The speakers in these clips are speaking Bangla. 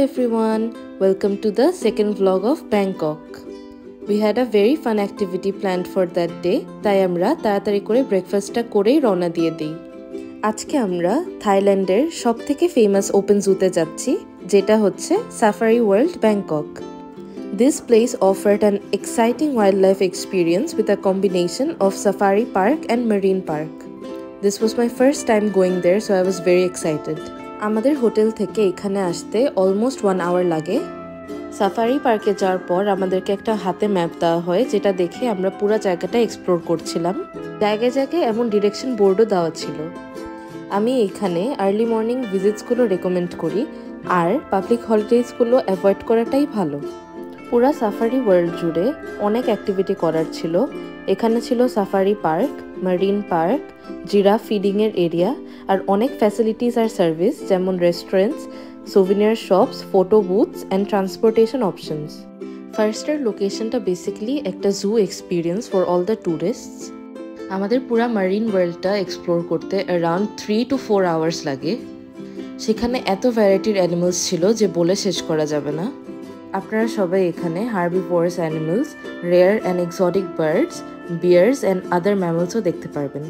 everyone, welcome to the second vlog of Bangkok. We had a very fun activity planned for that day, তাই আমরা তাড়াতাড়ি করে ব্রেকফাস্টটা করেই রওনা দিয়ে দিই। আজকে আমরা থাইল্যান্ডের সবথেকে ফেমাস ওপেন জুতে যাচ্ছি, যেটা হচ্ছে safari world Bangkok. This place offered an exciting wildlife experience with a combination of safari park and marine park. This was my first time going there, so I was very excited. আমাদের হোটেল থেকে এখানে আসতে অলমোস্ট 1 আওয়ার লাগে। সাফারি পার্কে যাওয়ার পর আমাদেরকে একটা হাতে ম্যাপ দেওয়া হয়, যেটা দেখে আমরা পুরো জায়গাটা এক্সপ্লোর করছিলাম। জায়গায় জায়গায় এমন ডিরেকশন বোর্ডও দেওয়া ছিল। আমি এখানে আর্লি মর্নিং ভিজিটসগুলো রেকমেন্ড করি, আর পাবলিক হলিডেজগুলো অ্যাভয়েড করাটাই ভালো। পুরা সাফারি ওয়ার্ল্ড জুড়ে অনেক অ্যাক্টিভিটি করার ছিল। এখানে ছিল safari park, marine park, giraffe ফিডিংয়ের এরিয়া, আর অনেক ফ্যাসিলিটিস আর সার্ভিস যেমন restaurants, souvenir shops, photo booths and transportation options. ফার্স্টের লোকেশনটা বেসিক্যালি একটা zoo experience for all the tourists. আমাদের পুরা মারিন ওয়ার্ল্ডটা এক্সপ্লোর করতে অ্যারাউন্ড 3 to 4 আওয়ার্স লাগে। সেখানে এত ভ্যারাইটির অ্যানিমালস ছিল যে বলে শেষ করা যাবে না। আপনারা সবাই এখানে herbivorous animals, rare and exotic birds, bears and other ম্যামলসও দেখতে পারবেন।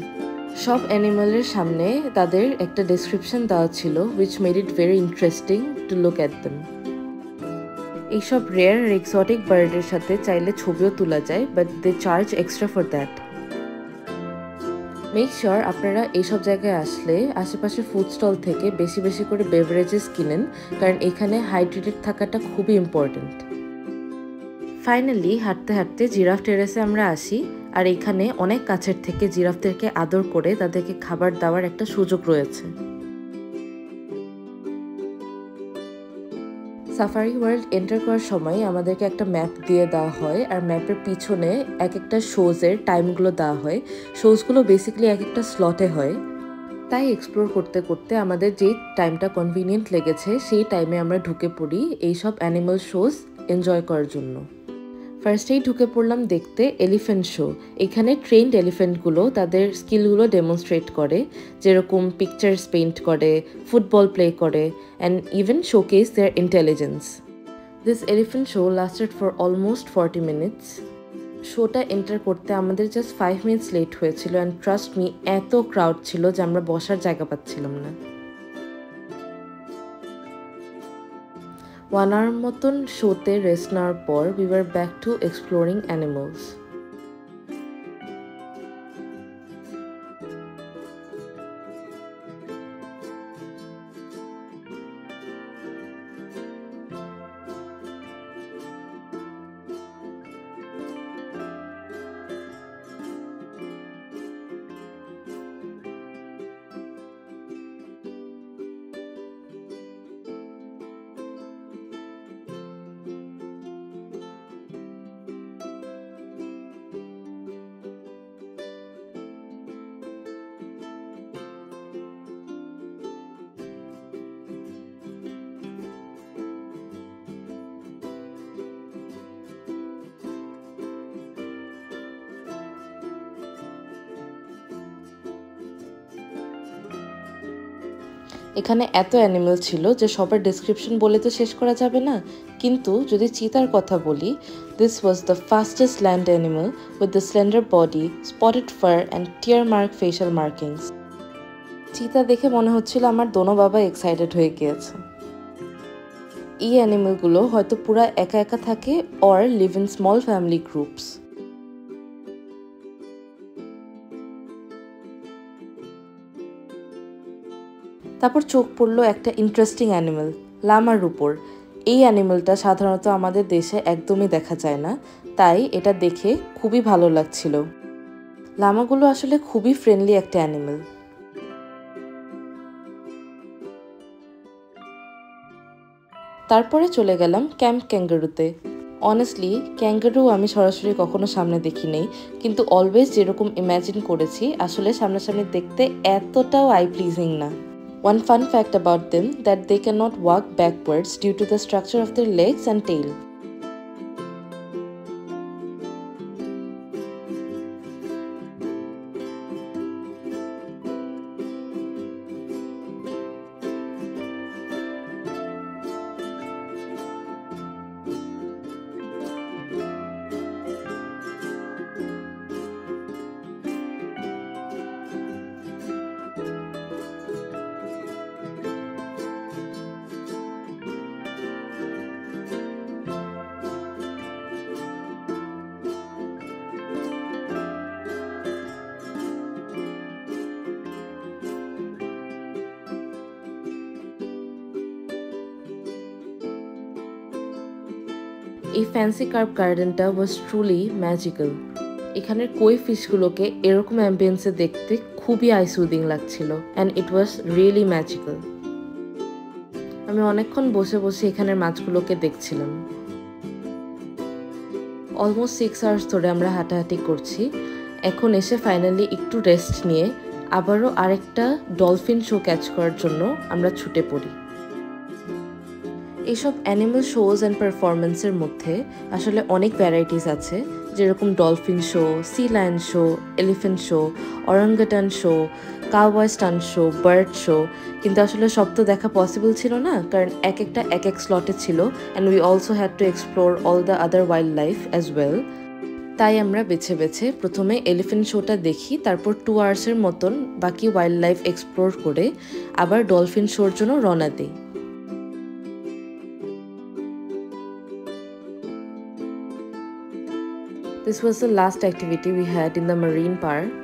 সব অ্যানিমালের সামনে তাদের একটা ডেসক্রিপশন দেওয়া ছিল, which made it very interesting to look at them. এইসব রেয়ার আর এক্সোটিক বার্ডের সাথে চাইলে ছবিও তোলা যায়, but they charge extra for that. Make sure আপনারা এইসব জায়গায় আসলে আশেপাশে ফুড স্টল থেকে বেশি বেশি করে বেভারেজেস কিনেন, কারণ এখানে হাইড্রেটেড থাকাটা খুবই ইম্পর্টেন্ট। ফাইনালি হাঁটতে হাঁটতে জিরাফ টেরেসে আমরা আসি, আর এখানে অনেক কাছের থেকে জিরাফদেরকে আদর করে তাদেরকে খাবার দেওয়ার একটা সুযোগ রয়েছে। সাফারি ওয়ার্ল্ড এন্টার করার সময় আমাদেরকে একটা ম্যাপ দিয়ে দেওয়া হয়, আর ম্যাপের পিছনে এক একটা শোজের টাইমগুলো দেওয়া হয়। শোজগুলো বেসিক্যালি এক একটা স্লটে হয়, তাই এক্সপ্লোর করতে করতে আমাদের যেই টাইমটা কনভিনিয়েন্ট লেগেছে সেই টাইমে আমরা ঢুকে পড়ি এইসব অ্যানিমাল শোজ এনজয় করার জন্য। ফার্স্টেই ঢুকে পড়লাম দেখতে এলিফ্যান্ট শো। এখানে ট্রেন্ড এলিফ্যান্টগুলো তাদের স্কিলগুলো ডেমনস্ট্রেট করে, যেরকম পিকচার্স পেইন্ট করে, ফুটবল প্লে করে, and even showcase their intelligence. This elephant show lasted for almost 40 minutes. শোটা এন্টার করতে আমাদের জাস্ট 5 মিনিটস লেট হয়েছিল, অ্যান্ড ট্রাস্ট মি, এত ক্রাউড ছিল যে আমরা বসার জায়গা পাচ্ছিলাম না। 1 আওয়ার মতন শোতে রেস্ট নেওয়ার পর we were back to exploring animals. এখানে এত অ্যানিমেল ছিল যে সবার ডেসক্রিপশন বলে তো শেষ করা যাবে না, কিন্তু যদি চিতার কথা বলি, this was the fastest land animal with the slender body, spotted fur and tear mark facial markings. চিতা দেখে মনে হচ্ছিল আমার দোনো বাবা এক্সাইটেড হয়ে গিয়েছে। এই অ্যানিমেলগুলো হয়তো পুরা একা একা থাকে or live in small family groups. তারপর চোখ পড়লো একটা ইন্টারেস্টিং অ্যানিমেল, লামার উপর। এই অ্যানিমেলটা সাধারণত আমাদের দেশে একদমই দেখা যায় না, তাই এটা দেখে খুবই ভালো লাগছিল। লামাগুলো আসলে খুবই ফ্রেন্ডলি একটা অ্যানিমেল। তারপরে চলে গেলাম ক্যাম্প ক্যাঙ্গারুতে। অনেস্টলি ক্যাঙ্গারু আমি সরাসরি কখনো সামনে দেখি নেই, কিন্তু অলওয়েজ যেরকম ইম্যাজিন করেছি আসলে সামনাসামনি দেখতে এতটাও আই প্লিজিং না। One fun fact about them that they cannot walk backwards due to the structure of their legs and tail. এই ফ্যান্সি কার্ভ গার্ডেনটা ওয়াজ ট্রুলি ম্যাজিক্যাল। এখানের কই ফিশগুলোকে এরকম অ্যাম্বিয়েন্সে দেখতে খুবই আইসুদিং লাগছিল and it was really magical. আমি অনেকক্ষণ বসে বসে এখানের মাছগুলোকে দেখছিলাম। অলমোস্ট 6 আওয়ার্স ধরে আমরা হাঁটাহাঁটি করছি। এখন এসে ফাইনালি একটু রেস্ট নিয়ে আবারও আরেকটা ডলফিন শো ক্যাচ করার জন্য আমরা ছুটে পড়ি। এইসব অ্যানিমাল শোজ অ্যান্ড পারফরমেন্সের মধ্যে আসলে অনেক ভ্যারাইটিস আছে, যেরকম dolphin show, sea lion show, elephant show, orangutan show, cowboy stunt show, bird show. কিন্তু আসলে সব তো দেখা পসিবল ছিল না, কারণ এক একটা এক এক স্লটে ছিল and we also had to explore all the other wild life as well. তাই আমরা বেছে বেছে প্রথমে এলিফ্যান্ট শোটা দেখি, তারপর 2 আওয়ার্সের মতন বাকি ওয়াইল্ড লাইফ এক্সপ্লোর করে আবার ডলফিন শোর জন্য রওনা দিই। This was the last activity we had in the marine park.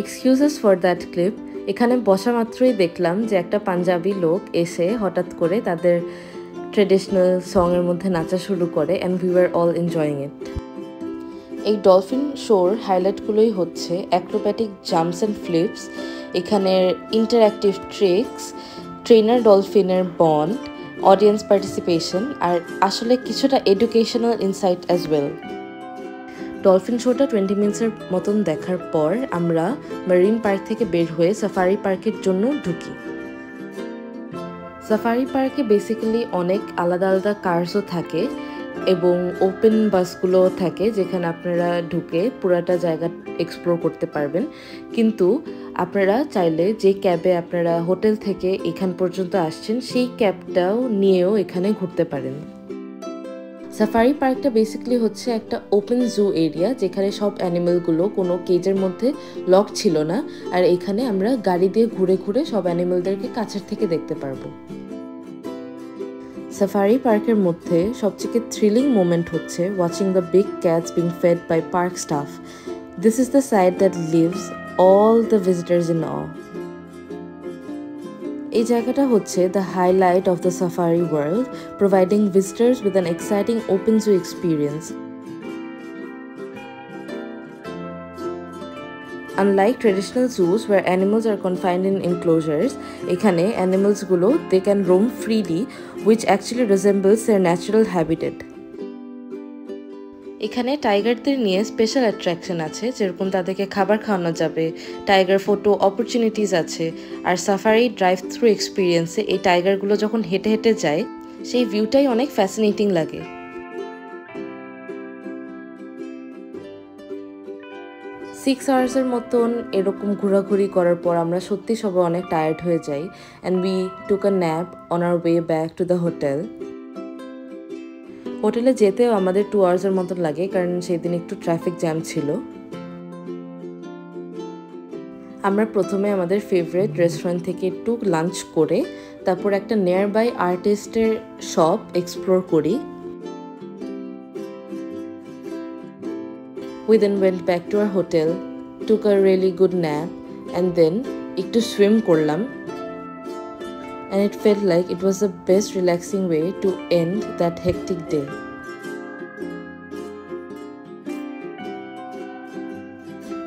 Excuses for that clip. এখানে বসা মাত্রই দেখলাম যে একটা পাঞ্জাবি লোক এসে হঠাৎ করে তাদের ট্রেডিশনাল সঙের মধ্যে নাচা শুরু করে and we were all enjoying it. এই ডলফিন শোর হাইলাইটগুলোই হচ্ছে অ্যাক্রোব্যাটিক জাম্পস অ্যান্ড ফ্লিপস, এখানের ইন্টারঅ্যাক্টিভ ট্রিক্স, ট্রেনার ডলফিনের বন্ড, অডিয়েন্স পার্টিসিপেশন আর আসলে কিছুটা educational insight as well. Dolphin শোটা 20 মিনিটসের মতন দেখার পর আমরা মেরিন পার্ক থেকে বের হয়ে সাফারি পার্কের জন্য ঢুকি। সাফারি পার্কে বেসিক্যালি অনেক আলাদা আলাদা কার্সও থাকে এবং ওপেন বাসগুলোও থাকে, যেখানে আপনারা ঢুকে পুরাটা জায়গা এক্সপ্লোর করতে পারবেন। কিন্তু আপনারা চাইলে যে ক্যাবে আপনারা হোটেল থেকে এখান পর্যন্ত আসছেন সেই ক্যাবটাও নিয়েও এখানে ঘুরতে পারেন। সাফারি পার্কটা বেসিক্যালি হচ্ছে একটা ওপেন জু এরিয়া, যেখানে সব অ্যানিমেলগুলো কোনো কেজের মধ্যে লক ছিল না, আর এখানে আমরা গাড়ি দিয়ে ঘুরে ঘুরে সব অ্যানিমেলদেরকে কাছের থেকে দেখতে পারবো। সাফারি পার্কের মধ্যে সবচেয়ে থ্রিলিং মোমেন্ট হচ্ছে watching the big cats being fed by park staff. This is the sight that leaves all the visitors in awe. এই জায়গাটা হচ্ছে the highlight of the Safari World, providing visitors with an exciting open zoo experience. Unlike traditional zoos where animals are confined in enclosures, এখানে অ্যানিমালসগুলো they can roam freely, which actually resembles their natural habitat. এখানে টাইগারদের নিয়ে স্পেশাল অ্যাট্রাকশন আছে, যেরকম তাদেরকে খাবার খাওয়ানো যাবে, টাইগার ফটো অপরচুনিটিস আছে, আর সাফারি ড্রাইভ থ্রু এক্সপিরিয়েন্সে এই টাইগারগুলো যখন হেঁটে হেঁটে যায় সেই ভিউটাই অনেক ফ্যাসিনেটিং লাগে। 6 আওয়ার্সের মতন এরকম ঘোরাঘুরি করার পর আমরা সত্যি সবাই অনেক টায়ার্ড হয়ে যাই and we took a nap on our way back to the hotel. হোটেলে যেতেও আমাদের 2 আওয়ার্সের মতন লাগে, কারণ সেই দিন একটু ট্রাফিক জ্যাম ছিল। আমরা প্রথমে আমাদের ফেভারিট রেস্টুরেন্ট থেকে একটু লাঞ্চ করে তারপর একটা নিয়ার বাই আর্টিস্টের শপ এক্সপ্লোর করি। We then went back to our hotel, took a really good nap, and then একটু swim করলাম, and it felt like it was the best relaxing way to end that hectic day.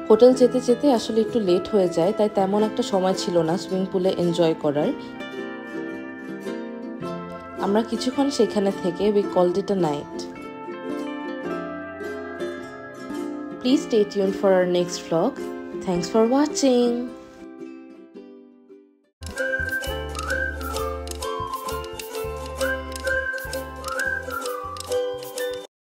Hotel যেতে যেতে আসলে একটু লেট হয়ে যায়, তাই তেমন একটা সময় ছিল না সুইমিং পুলে এনজয় করার। আমরা কিছুক্ষণ সেখানে থেকে we called it a night. Please stay tuned for our next vlog. Thanks for watching.